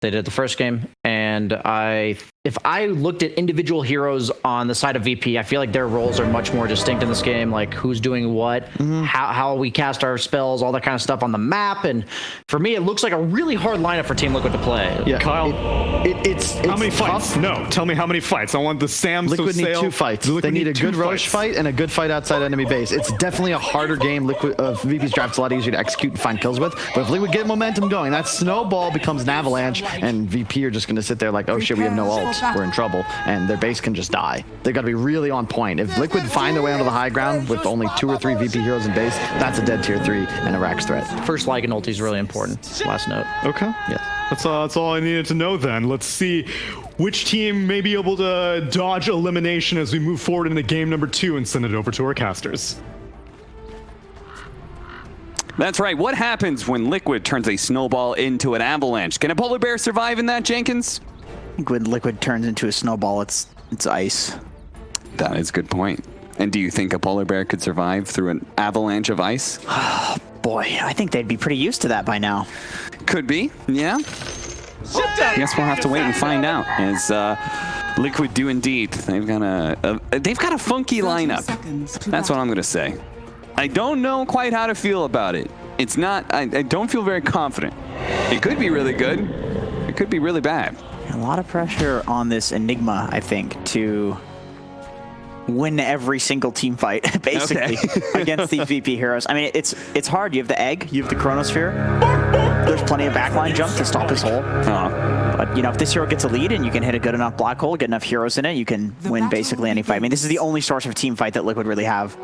They did the first game, and if I looked at individual heroes on the side of VP, I feel like their roles are much more distinct in this game, like who's doing what, how we cast our spells, all that kind of stuff on the map. And for me, it looks like a really hard lineup for Team Liquid to play. Yeah, Kyle, it's how many tough. fights? No, tell me how many fights. I want the Sam. Liquid need 2 fights. They need a good rush fight and a good fight outside enemy base. It's definitely a harder game. VP's draft's a lot easier to execute and find kills with. But if Liquid get momentum going, that snowball becomes an avalanche, and VP are just going to sit there like, oh shit, we have no ult. We're in trouble, and their base can just die. They've got to be really on point. If Liquid find their way onto the high ground with only 2 or 3 VP heroes in base, that's a dead tier 3 and a Rax threat. First Lycan ulti is really important. Last note. Okay. Yes. That's all I needed to know then. Let's see which team may be able to dodge elimination as we move forward into game number 2 and send it over to our casters. That's right. What happens when Liquid turns a snowball into an avalanche? Can a polar bear survive in that, Jenkins? When Liquid turns into a snowball, it's ice. That is a good point. And do you think a polar bear could survive through an avalanche of ice? Boy, I think they'd be pretty used to that by now. Could be, yeah. Guess we'll have to wait and find out. As Liquid do indeed, they've got a funky lineup. That's what I'm gonna say. I don't know quite how to feel about it. It's not. I don't feel very confident. It could be really good. It could be really bad. A lot of pressure on this Enigma, I think, to win every single team fight, basically, against these VP heroes. I mean, it's hard. You have the egg, you have the chronosphere. There's plenty of backline jump to stop his hole. But, you know, if this hero gets a lead and you can hit a good enough black hole, get enough heroes in it, you can win basically any fight. I mean, this is the only source of team fight that Liquid really have,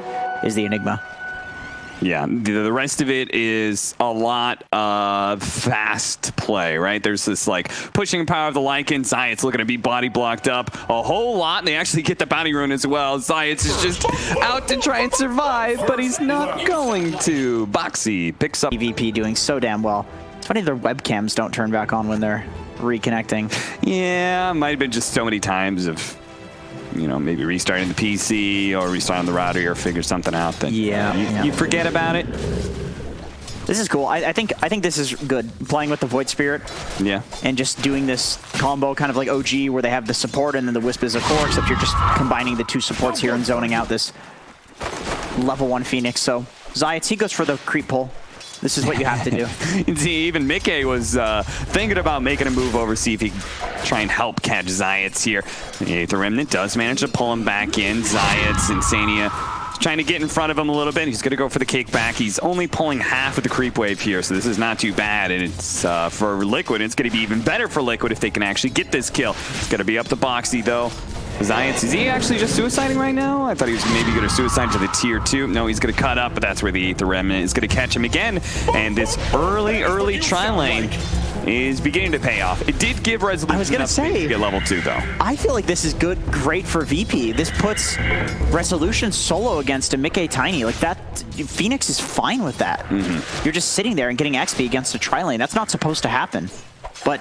is the Enigma. Yeah, the rest of it is a lot of fast play, right? There's this, like, pushing power of the Lycan. Zayat's looking to be body blocked up a whole lot, and they actually get the bounty rune as well. Zayat is just out to try and survive, but he's not going to. Boxy picks up. VP doing so damn well. It's funny their webcams don't turn back on when they're reconnecting. Yeah, might have been just so many times of, you know, maybe restarting the PC or restarting the router or figure something out that you forget about it. This is cool. I think this is good. Playing with the Void Spirit. Yeah. And just doing this combo kind of like OG where they have the support and then the Wisp is a core, except you're just combining the 2 supports here and zoning out this level 1 Phoenix. So Zayat, he goes for the creep pull. This is what you have to do. See, even Mickey was thinking about making a move over, see if he can try and help catch Zayats here. The Remnant does manage to pull him back in. Zayats, Insania, trying to get in front of him a little bit. He's going to go for the kickback. He's only pulling half of the creep wave here, so this is not too bad. And it's for Liquid, it's going to be even better for Liquid if they can actually get this kill. It's going to be up to Boxy, though. Zayats, is he actually just suiciding right now? I thought he was maybe going to suicide to the tier 2. No, he's going to cut up, but that's where the Aether Remnant is going to catch him again. And this early tri-lane is beginning to pay off. It did give Resolution I was going to say, to get level 2, though. I feel like this is great for VP. This puts Resolution solo against a Mickey Tiny. Like that, Phoenix is fine with that. You're just sitting there and getting XP against a tri-lane. That's not supposed to happen. But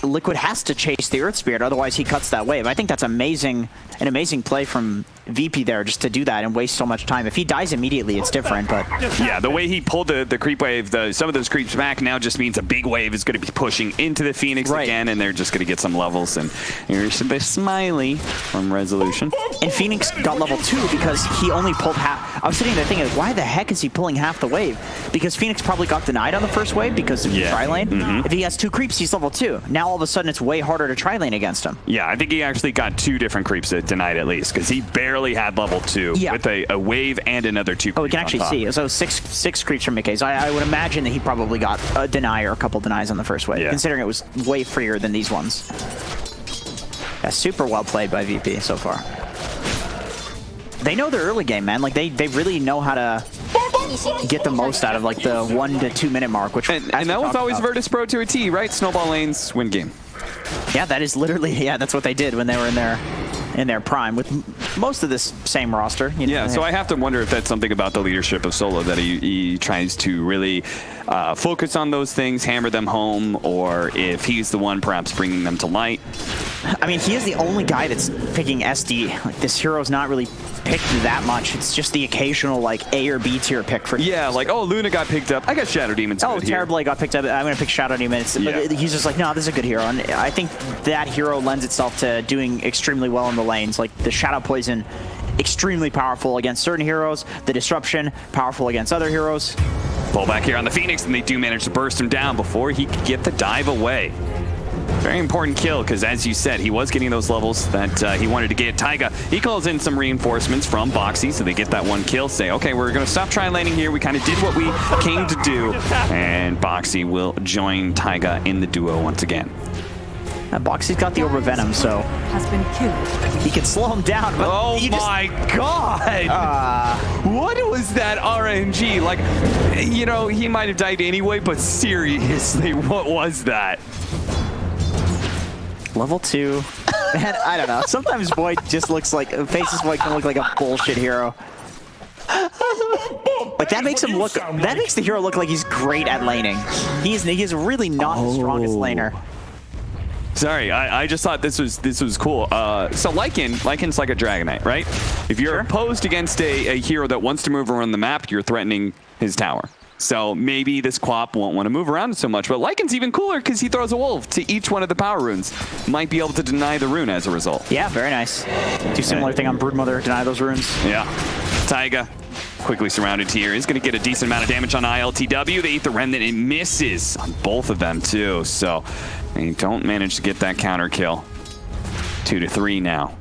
Liquid has to chase the Earth Spirit, otherwise he cuts that wave. I think that's an amazing play from VP there, just to do that and waste so much time. If he dies immediately, it's different, but... Yeah, the way he pulled the creep wave, some of those creeps back now just means a big wave is going to be pushing into the Phoenix again, and they're just going to get some levels. And here's a bit smiley from Resolution. And Phoenix got level 2 because he only pulled half. I was sitting there thinking, why the heck is he pulling half the wave? Because Phoenix probably got denied on the first wave because of the tri-lane. If he has 2 creeps, he's level 2. Now all of a sudden it's way harder to tri-lane against him. Yeah, I think he actually got 2 different creeps that denied at least, because he barely had level 2 with a wave and another 2 creeps. Oh, we can actually see. So six creeps from Mickey's. I would imagine that he probably got a deny or a couple denies on the first wave, considering it was way freer than these ones. Yeah, super well played by VP so far. They know their early game, man. Like they really know how to get the most out of like the 1 to 2 minute mark, which and that was always Virtus Pro to a T, right? Snowball lanes win game. Yeah, that is literally that's what they did when they were in their prime with most of this same roster. You know? Yeah, so I have to wonder if that's something about the leadership of Solo, that he tries to really focus on those things, hammer them home, or if he's the one perhaps bringing them to light. I mean, he is the only guy that's picking SD. Like, this hero's not really picked that much. It's just the occasional like A or B tier pick for. Yeah, like oh, Luna got picked up. I got Shadow Demon's Oh, good here. terribly got picked up. I'm going to pick Shadow Demon. Yeah. But he's just like, no, this is a good hero. And I think that hero lends itself to doing extremely well in the lanes. Like the Shadow Poison, extremely powerful against certain heroes. The Disruption, powerful against other heroes. Pull back here on the Phoenix, and they do manage to burst him down before he could get the dive away. Very important kill, because as you said, he was getting those levels that he wanted to get. Taiga, he calls in some reinforcements from Boxy, so they get that one kill, say, okay, we're going to stop tri-laning here. We kind of did what we came to do. And Boxy will join Taiga in the duo once again. Boxy's got the Orb of Venom, so has been killed. he can slow him down. But Oh you just, my god! What was that RNG? Like, you know, he might have died anyway, but seriously, what was that? Level 2. Man, I don't know. Sometimes Void just looks like, Faces Void can look like a bullshit hero. Like that makes him look, that makes the hero look like he's great at laning. He's really not the strongest laner. Sorry, I just thought this was cool. So Lycan's like a Dragon Knight, right? If you're opposed against a hero that wants to move around the map, you're threatening his tower. So maybe this Quap won't want to move around so much, but Lycan's even cooler because he throws a wolf to each one of the power runes. Might be able to deny the rune as a result. Yeah, very nice. Do similar thing on Broodmother, deny those runes. Yeah. Taiga, quickly surrounded here, is going to get a decent amount of damage on ILTW. They eat the Remnant, it misses on both of them too, so they don't manage to get that counter kill. 2-3 now.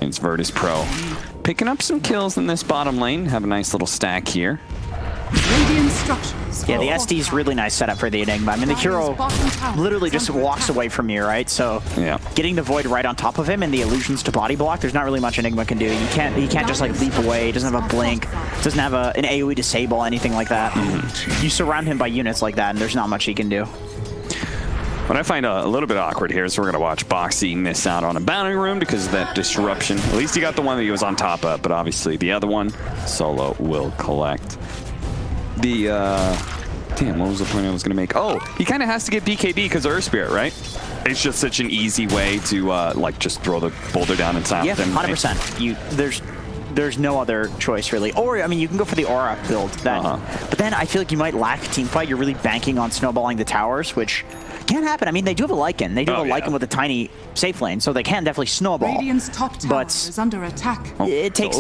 It's Virtus Pro. Picking up some kills in this bottom lane, have a nice little stack here. Radiant structures. Yeah, the SD is really nice setup for the Enigma. I mean, the hero literally just walks away from you, right? So Yeah. getting the Void right on top of him and the illusions to body block, there's not really much Enigma can do. He can't just like leap away. He doesn't have a blink. Doesn't have an AoE disable, anything like that. You surround him by units like that, and there's not much he can do. What I find a little bit awkward here is we're going to watch Boxy miss out on a boundary room because of that disruption. At least he got the one that he was on top of, but obviously the other one, Solo will collect. The, damn, what was the point I was going to make? Oh, he kind of has to get BKB because of Earth Spirit, right? It's just such an easy way to, like, just throw the boulder down and silence Yeah, him. 100%. There's no other choice, really. Or, I mean, you can go for the Aura build. But then I feel like you might lack team fight. You're really banking on snowballing the towers, which can happen. I mean, they do have a Lycan. They do have a Lycan with a tiny safe lane, so they can definitely snowball. Radiant's top tower is under attack. It takes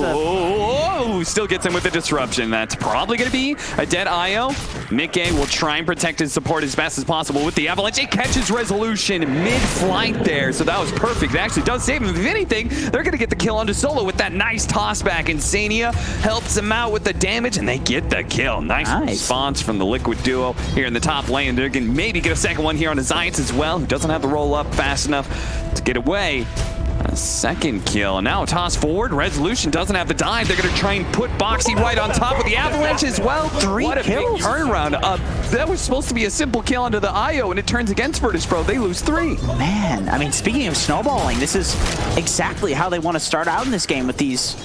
Still gets him with the disruption. That's probably going to be a dead IO. Mickey will try and protect his support as best as possible with the Avalanche. It catches Resolution mid-flight there, so that was perfect. It actually does save him. If anything, they're going to get the kill onto Solo with that nice tossback. Insania helps him out with the damage, and they get the kill. Nice response from the Liquid duo here in the top lane. They're going to maybe get a second one here on the Zions as well, who doesn't have the roll up fast enough to get away. A second kill, and now a toss forward. Resolution doesn't have the dive. They're going to try and put Boxy right on top of the Avalanche as well. What a big turnaround. That was supposed to be a simple kill onto the IO, and it turns against Virtus Pro. They lose 3. Man, I mean, speaking of snowballing, this is exactly how they want to start out in this game with these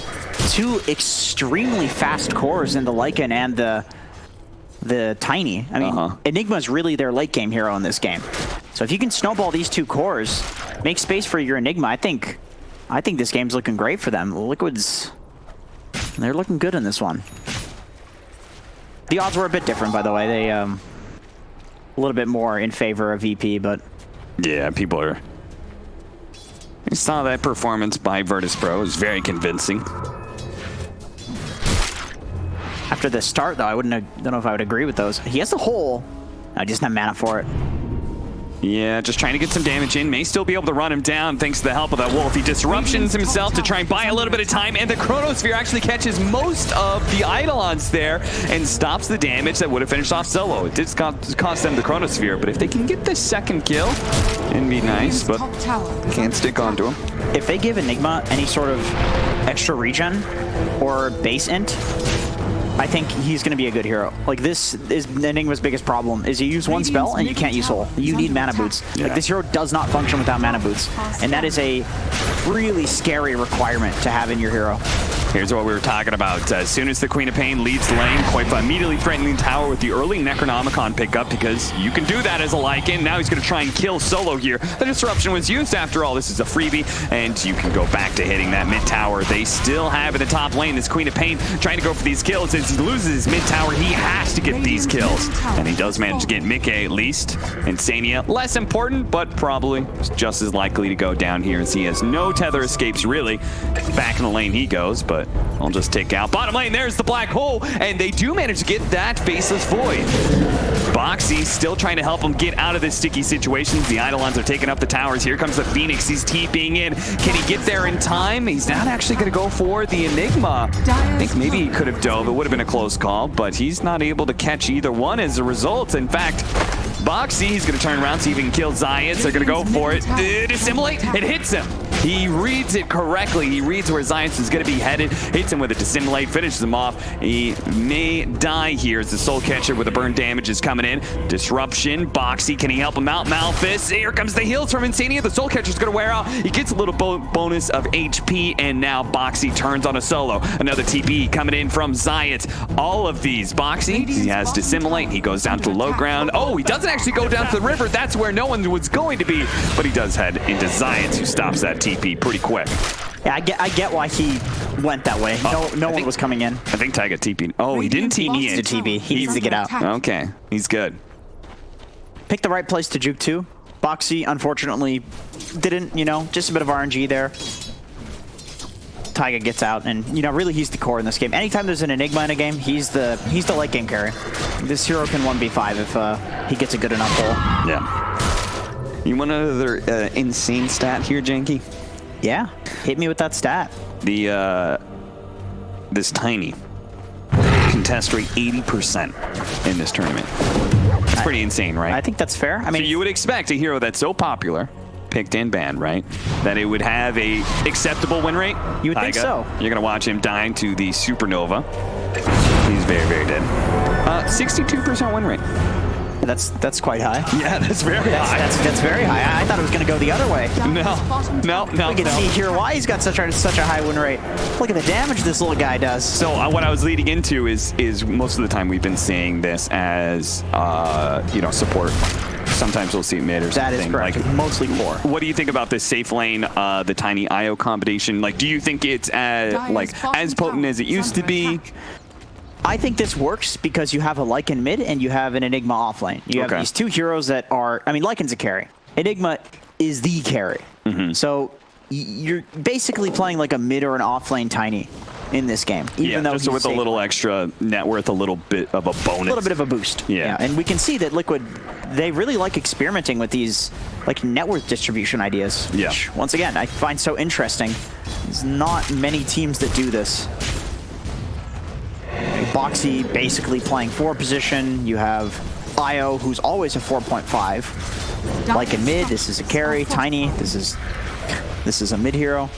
two extremely fast cores in the Lycan and the Tiny. I mean, Enigma's really their late game hero in this game. So if you can snowball these two cores, make space for your Enigma, I think this game's looking great for them. Liquid's, they're looking good in this one. The odds were a bit different, by the way. They a little bit more in favor of VP, but yeah, people are. You saw that performance by Virtus Pro. It was very convincing. After the start, though, don't know if I would agree with those. He has the hole. I just not mana for it. Yeah, just trying to get some damage in. May still be able to run him down thanks to the help of that wolf. He disruptions himself to try and buy a little bit of time, and the Chronosphere actually catches most of the Eidolons there and stops the damage that would have finished off Solo. It did cost them the Chronosphere, but if they can get this second kill, it'd be nice, but can't stick onto him. If they give Enigma any sort of extra regen or base int, I think he's going to be a good hero. Like, this is Enigma's biggest problem, is you use one spell and you can't use Soul. You need mana boots. Yeah. Like, this hero does not function without mana boots. And that is a really scary requirement to have in your hero. Here's what we were talking about. As soon as the Queen of Pain leads the lane, qojqva immediately threatening the tower with the early Necronomicon pickup because you can do that as a Lycan. Now he's going to try and kill Solo here. The disruption was used after all. This is a freebie, and you can go back to hitting that mid tower. They still have in the top lane this Queen of Pain trying to go for these kills. As he loses his mid tower, he has to get these kills. And he does manage to get Mickey at least. And Sania, less important, but probably just as likely to go down here as he has no tether escapes really. Back in the lane he goes, but I'll just take out bottom lane. There's the black hole, and they do manage to get that Faceless Void. Boxy still trying to help him get out of this sticky situation. The Eidolons are taking up the towers. Here comes the Phoenix. He's TPing in. Can he get there in time? He's not actually going to go for the Enigma. I think maybe he could have dove. It would have been a close call, but he's not able to catch either one as a result. In fact, Boxy, he's going to turn around, see if he can kill Zayats. They're going to go for it. Dissimulate. It hits him. He reads it correctly. He reads where Zayats is going to be headed. Hits him with a Dissimulate. Finishes him off. He may die here as the Soul Catcher with the burn damage is coming in. Disruption. Boxy, can he help him out? Malphus. Here comes the heals from Insania. The Soul Catcher is going to wear out. He gets a little bonus of HP, and now Boxy turns on a solo. Another TP coming in from Zayats. All of these. Boxy, he has Dissimulate. He goes down to low ground. Oh, he doesn't actually go down to the river. That's where no one was going to be, but he does head into Zayats, who stops that TP pretty quick. Yeah, I get why he went that way. No one was coming in. I think Taiga TP'd. Oh, he didn't TP in. He needs to TP. He needs to get out. Okay, he's good. Picked the right place to juke too. Boxy, unfortunately, didn't, just a bit of RNG there. Taiga gets out, and, really he's the core in this game. Anytime there's an Enigma in a game, he's the late game carry. This hero can 1v5 if he gets a good enough pull. Yeah. You want another insane stat here, Janky? Yeah, hit me with that stat. This Tiny contest rate 80% in this tournament. It's pretty insane, right? I think that's fair. I mean, so you would expect a hero that's so popular, picked and banned, right, that it would have a acceptable win rate. You would think so. You're gonna watch him dying to the Supernova. He's very, very dead. 62% win rate. That's quite high. Yeah, that's very high. That's very high. I thought it was going to go the other way. No. We can see here why he's got such a high win rate. Look at the damage this little guy does. So what I was leading into is most of the time we've been seeing this as support. Sometimes we'll see mid or something. That is correct. Like, mostly core. What do you think about this safe lane, the Tiny IO combination? Like, do you think it's as potent as it used to be? I think this works because you have a Lycan mid and you have an Enigma off lane. You have these two heroes that are, Lycan's a carry. Enigma is the carry. So you're basically playing like a mid or an off lane Tiny in this game. Even though just with a little extra net worth, a little bit of a bonus. A little bit of a boost. Yeah. And we can see that Liquid, they really like experimenting with these like net worth distribution ideas. Which, once again, I find so interesting. There's not many teams that do this. Boxy basically playing 4 position. You have IO, who's always a 4.5. Like a mid, this is a carry. Tiny, this is a mid hero.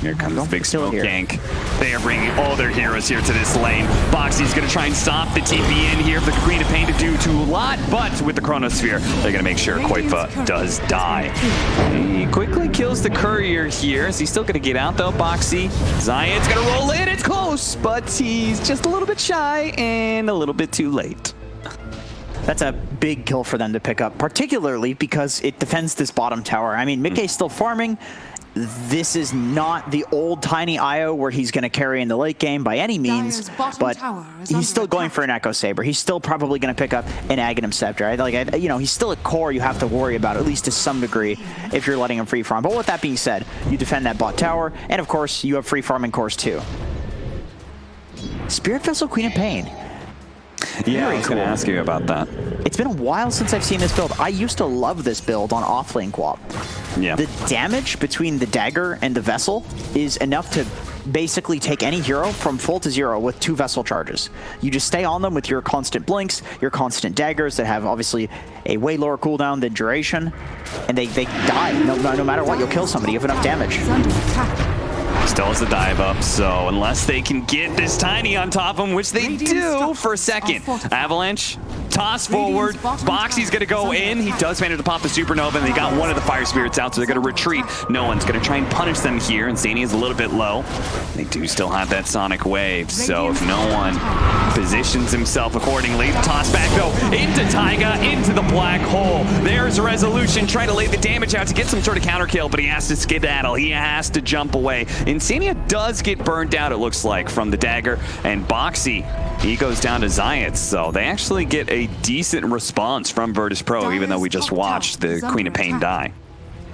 Here comes the big smoke gank. They are bringing all their heroes here to this lane. Boxy's going to try and stop the TP in here for the Queen of Pain to do too a lot, but with the Chronosphere, they're going to make sure qojqva does die. He quickly kills the Courier here. Is he still going to get out, though, Boxy? Zayat's going to roll in. It's close, but he's just a little bit shy and a little bit too late. That's a big kill for them to pick up, particularly because it defends this bottom tower. I mean, Mickey's still farming. This is not the old Tiny IO where he's going to carry in the late game by any means, but he's still going for an Echo Saber. He's still probably going to pick up an Aghanim Scepter. Right? He's still a core you have to worry about, at least to some degree, if you're letting him free farm. But with that being said, you defend that bot tower, and of course, you have free farming cores too. Spirit Vessel Queen of Pain. Yeah, I was going to ask you about that. It's been a while since I've seen this build. I used to love this build on offlane QoP. Yeah. The damage between the dagger and the vessel is enough to basically take any hero from full to 0 with 2 vessel charges. You just stay on them with your constant blinks, your constant daggers that have obviously a way lower cooldown than duration, and they die. No matter what, you'll kill somebody. You have enough damage. Still has the dive up, so unless they can get this Tiny on top of him, which they do for a second. Avalanche, toss forward. Boxy's going to go in. He does manage to pop the Supernova, and they got one of the Fire Spirits out, so they're going to retreat. No one's going to try and punish them here, and Zany is a little bit low. They do still have that Sonic Wave, so if no one positions himself accordingly, toss back, though, into Taiga, into the black hole. There's a Resolution, trying to lay the damage out to get some sort of counter kill, but he has to skedaddle. He has to jump away. Insania does get burned out, it looks like, from the dagger, and Boxy, he goes down to Zayat, so they actually get a decent response from Virtus Pro, even though we just watched the Queen of Pain die.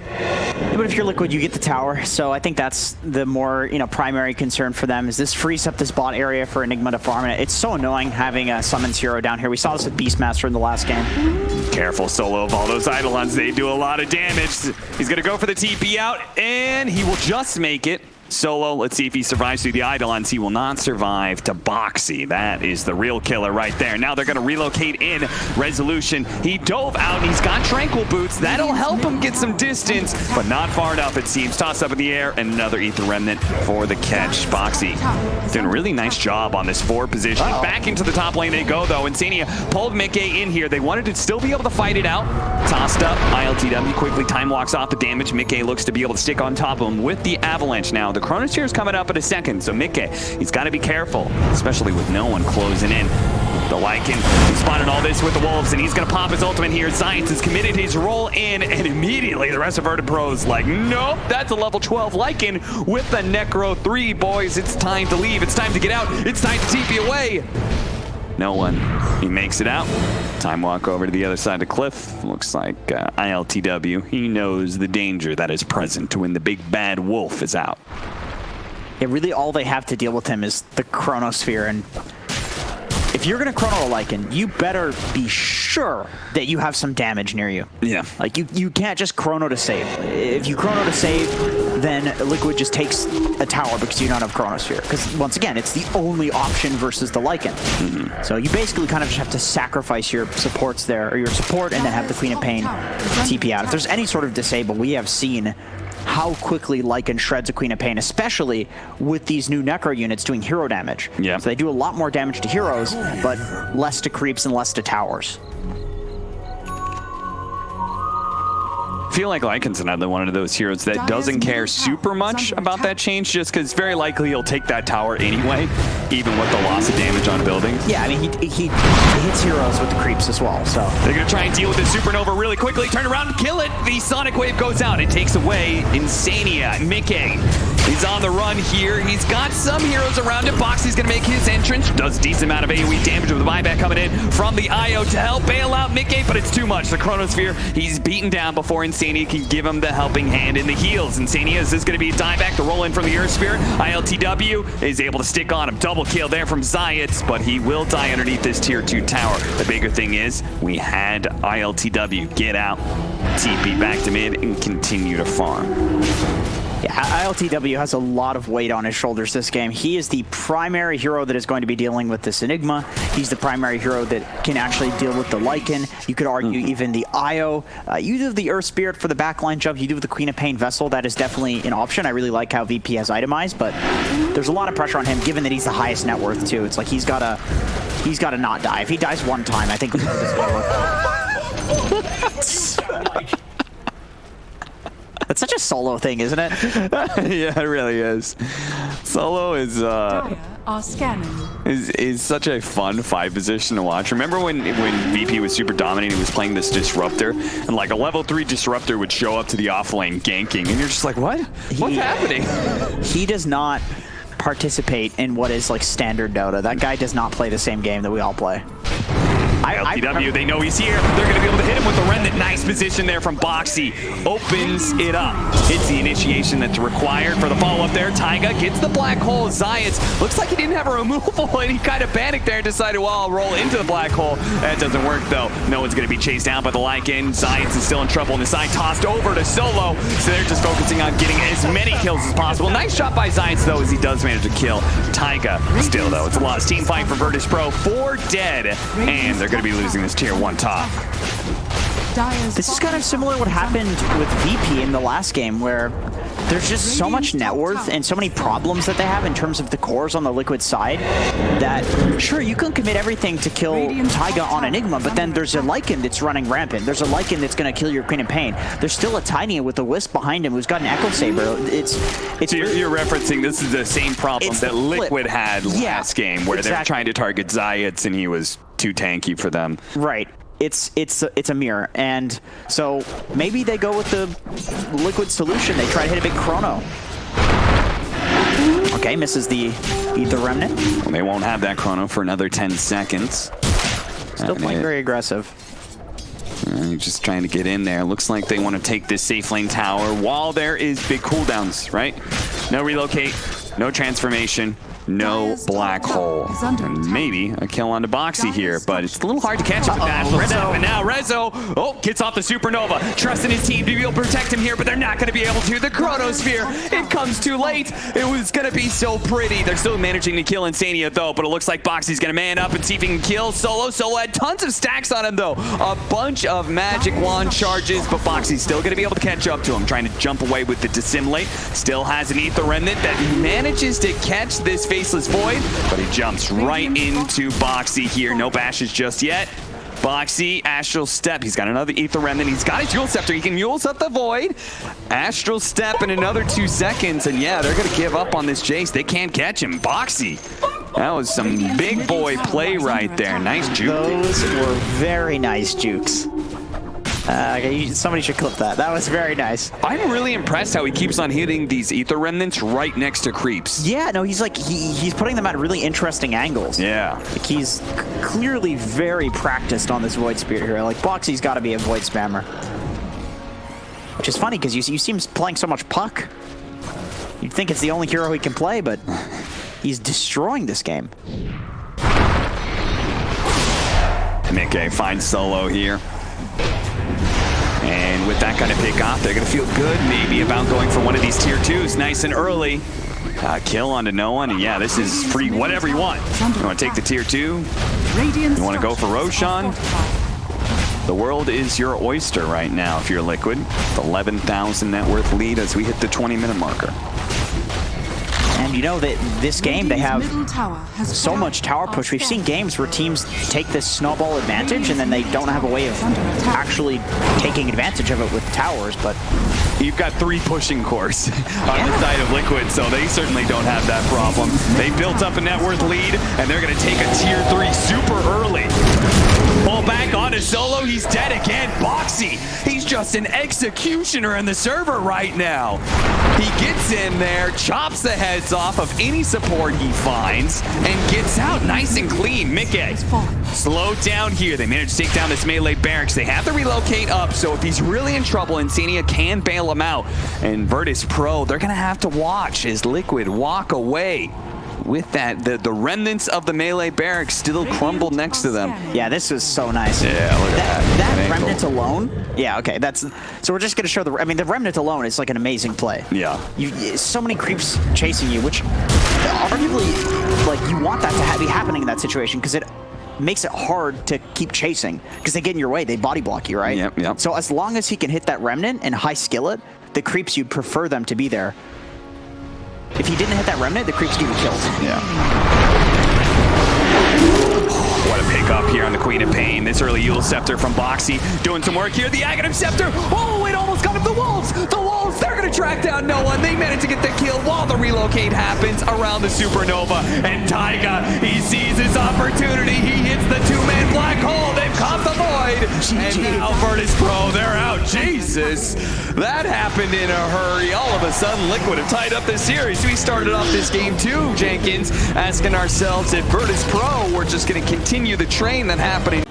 Yeah, but if you're Liquid, you get the tower, so I think that's the more primary concern for them, is this frees up this bot area for Enigma to farm it. It's so annoying having a Summons hero down here. We saw this with Beastmaster in the last game. Careful solo of all those Eidolons. They do a lot of damage. He's going to go for the TP out, and he will just make it. Solo, let's see if he survives through the Eidolons. He will not survive to Boxy. That is the real killer right there. Now they're going to relocate in. Resolution. He dove out, and he's got Tranquil Boots. That'll help him get some distance, but not far enough, it seems. Toss up in the air, and another Ether Remnant for the catch. Boxy doing a really nice job on this forward position. Back into the top lane they go, though. Insania pulled Mickey in here. They wanted to still be able to fight it out. Tossed up. ILTW quickly time walks off the damage. Mickey looks to be able to stick on top of him with the Avalanche now. The Chronosphere is coming up in a second, so Mickey, he's got to be careful, especially with no one closing in. The Lycan spotted all this with the Wolves, and he's going to pop his ultimate here. Science has committed his roll in, and immediately the rest of Virtus Pro's like, nope, that's a level 12 Lycan with the Necro 3, boys. It's time to leave. It's time to get out. It's time to TP away. No one. He makes it out. Time walk over to the other side of the cliff. Looks like ILTW. He knows the danger that is present when the big bad wolf is out. Yeah, really all they have to deal with him is the Chronosphere, and if you're going to Chrono a Lycan, you better be sure that you have some damage near you. Yeah. Like, you can't just Chrono to save. If you Chrono to save, then Liquid just takes a tower because you don't have Chronosphere. Because, once again, it's the only option versus the Lycan. So you basically kind of just have to sacrifice your supports there, or your support, and then have the Queen of Pain TP out. If there's any sort of disable, we have seen how quickly Lycan shreds a Queen of Pain, especially with these new Necro units doing hero damage. Yeah. So they do a lot more damage to heroes, but less to creeps and less to towers. I feel like Lycan's another one of those heroes that doesn't care super much about that change, just because very likely he'll take that tower anyway, even with the loss of damage on buildings. Yeah, I mean, he hits heroes with the creeps as well, so. They're going to try and deal with the Supernova really quickly, turn around and kill it. The Sonic Wave goes out. It takes away Insania. Mickey, he's on the run here. He's got some heroes around him. Boxy's going to make his entrance. Does a decent amount of AoE damage with the buyback coming in from the IO to help bail out Mickey, but it's too much. The Chronosphere, he's beaten down before Insania can give him the helping hand in the heals. Insania, is this going to be a dieback to roll in from the Earth Sphere? ILTW is able to stick on him. Double kill there from Zayat, but he will die underneath this tier 2 tower. The bigger thing is we had ILTW get out, TP back to mid, and continue to farm. Yeah, ILTW has a lot of weight on his shoulders this game. He is the primary hero that is going to be dealing with this Enigma. He's the primary hero that can actually deal with the Lycan. You could argue even the IO. You do the Earth Spirit for the backline jump. You do the Queen of Pain Vessel. That is definitely an option. I really like how VP has itemized, but there's a lot of pressure on him given that he's the highest net worth too. It's like he's got to not die. If he dies one time, I think this is over. That's such a solo thing, isn't it? Yeah, it really is. Solo is such a fun 5 position to watch. Remember when VP was super dominant, he was playing this Disruptor, and like a level 3 Disruptor would show up to the offlane ganking, and you're just like, what? What's happening? He does not participate in what is like standard Dota. That guy does not play the same game that we all play. LTW, they know he's here. They're going to be able to hit him with the Remnant. Nice position there from Boxy. Opens it up. It's the initiation that's required for the follow-up there. Taiga gets the black hole. Zayat looks like he didn't have a removal, and he kind of panicked there and decided, well, I'll roll into the black hole. That doesn't work, though. No one's going to be chased down by the Lycan. Zayat is still in trouble on the side. Tossed over to Solo. So they're just focusing on getting as many kills as possible. Nice shot by Zayat, though, as he does manage to kill Taiga. Still, though, it's a lost team fight for Virtus Pro. 4 dead, and they're going to be losing this tier 1 top. This is kind of similar to what happened with VP in the last game, where there's just so much net worth and so many problems that they have in terms of the cores on the Liquid side that, sure, you can commit everything to kill Taiga on Enigma, but then there's a Lycan that's running rampant. There's a Lycan that's going to kill your Queen of Pain. There's still a Tiny with a Wisp behind him who's got an Echo Saber. So you're referencing this is the same problem that Liquid had last game, where they were trying to target Zayats and he was too tanky for them. Right. It's a mirror, and so maybe they go with the Liquid solution. They try to hit a big chrono. Okay, misses the Ether Remnant. Well, they won't have that chrono for another 10 seconds. Still playing very aggressive. Just trying to get in there. Looks like they want to take this safe lane tower while there is big cooldowns, right? No relocate, no transformation, no black hole. And maybe a kill onto Boxy here, but it's a little hard to catch up with that. And now Rezo, gets off the Supernova, trusting his team to be able to protect him here, but they're not going to be able to. The Chronosphere, it comes too late. It was going to be so pretty. They're still managing to kill Insania though, but it looks like Boxy's going to man up and see if he can kill Solo. Solo had tons of stacks on him though. A bunch of magic wand charges, but Boxy's still going to be able to catch up to him, trying to jump away with the Dissimulate. Still has an Ether Remnant that manages to catch this Faceless Void, but he jumps right into Boxy here. No bashes just yet. Boxy, Astral Step. He's got another Ether Remnant. He's got his Mule Scepter. He can Mule Up the Void. Astral Step in another 2 seconds, and yeah, they're going to give up on this Jace. They can't catch him. Boxy. That was some big boy play right there. Nice juke. Those were very nice jukes. Somebody should clip that. That was very nice. I'm really impressed how he keeps on hitting these Ether Remnants right next to creeps. Yeah, no, he's like, he's putting them at really interesting angles. Yeah. Like he's clearly very practiced on this Void Spirit here. Like, Boxy's got to be a Void spammer. Which is funny, because you see him playing so much Puck. You'd think it's the only hero he can play, but he's destroying this game. Mickey finds Solo here. And with that kind of pick off, they're going to feel good maybe about going for one of these tier 2s nice and early. Kill onto no one, and yeah, this is free whatever you want. You want to take the tier 2? You want to go for Roshan? The world is your oyster right now if you're Liquid. 11,000 net worth lead as we hit the 20-minute marker. And you know that this game, they have so much tower push. We've seen games where teams take this snowball advantage and then they don't have a way of actually taking advantage of it with towers, but... You've got 3 pushing cores on the side of Liquid, so they certainly don't have that problem. They built up a net worth lead, and they're going to take a tier 3 super early. Pull back onto Solo, he's dead again. Boxy, he's just an executioner in the server right now. He gets in there, chops the heads off of any support he finds, and gets out nice and clean. Mickey, slowed down here. They managed to take down this melee barracks. They have to relocate up, so if he's really in trouble, Insania can bail him out. And Virtus Pro, they're going to have to watch as Liquid walk away with that, the remnants of the melee barracks still crumbled next to them. Yeah, this was so nice. Yeah, look at that. That remnant alone, yeah, okay, so we're just gonna show the remnant alone is like an amazing play. Yeah. So many creeps chasing you, which arguably, like, you want that to be happening in that situation, because it makes it hard to keep chasing, because they get in your way, they body block you, right? Yep. So as long as he can hit that remnant and high skill it, the creeps, you'd prefer them to be there. If he didn't hit that remnant, the creeps get killed. Yeah. What a pick up here on the Queen of Pain. This early Yule Scepter from Boxy doing some work here. The Aghanim Scepter. Oh, it almost got him. The Wolves. The Wolves. They're going to track down no one. They managed to get the kill while the relocate happens around the Supernova. And Taiga, he sees his opportunity. He hits the 2-man black hole. They've caught the void. And now Virtus Pro, they're out. Jesus. That happened in a hurry. All of a sudden, Liquid have tied up this series. We started off this game too, Jenkins, asking ourselves if Virtus Pro were just going to continue the train that happened in